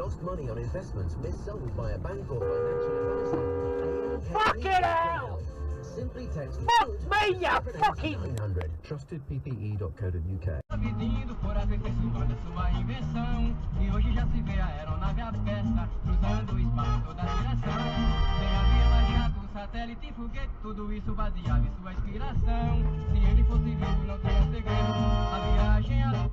lost money on investments missold by a bank or financial advisor, Fucking hell! Simply text Fuck me, you fucking... 900. TrustedPPE.co.uk. Pedindo por aperfeiçoando sua invenção. E hoje já se vê a aeronave à peça, cruzando o espaço toda a geração. Tem avião, jato, satélite e foguete, tudo isso baseado em sua inspiração. Se ele fosse vivo, não teria segredo. A viagem à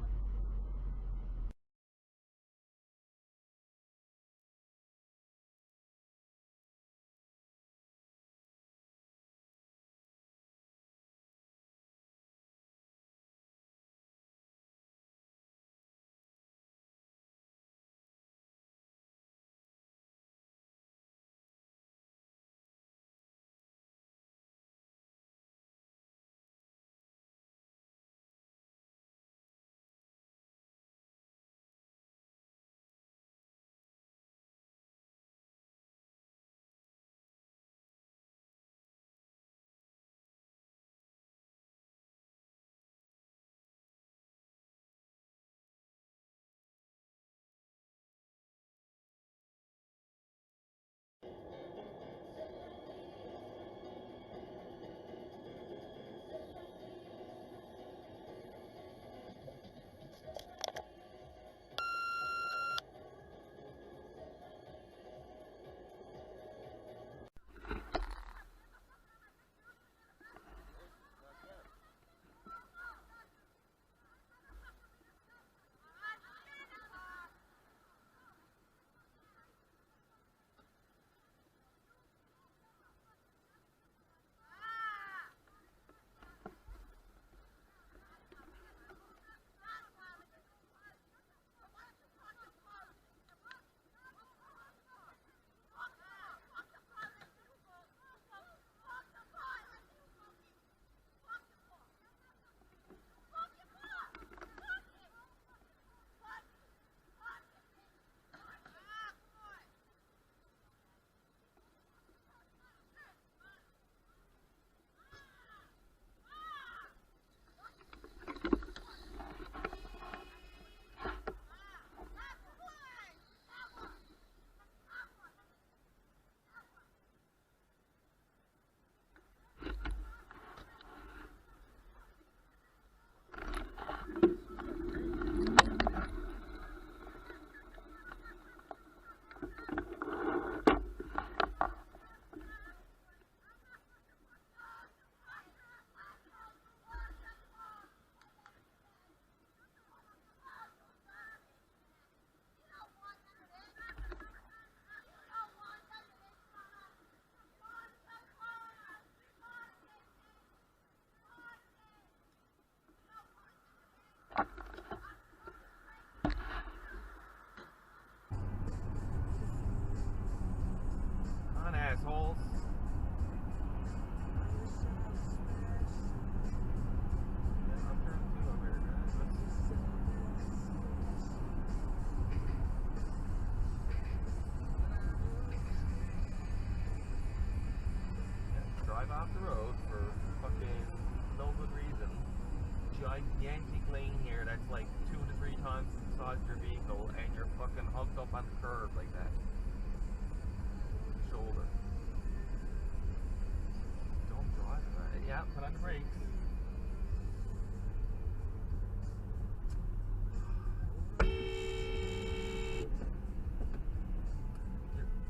assholes. Drive off the road for fucking no good reason. Gigantic lane here that's like 2 to 3 times the size of your vehicle, and you're fucking hugged up on the curb like that. Shoulder. Don't drive that. Yeah, put on the brakes.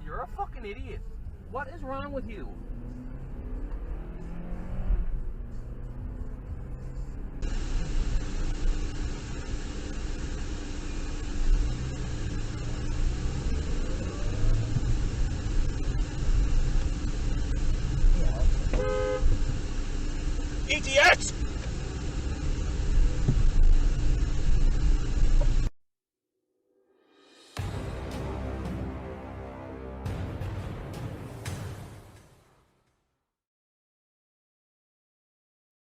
You're a fucking idiot. What is wrong with you?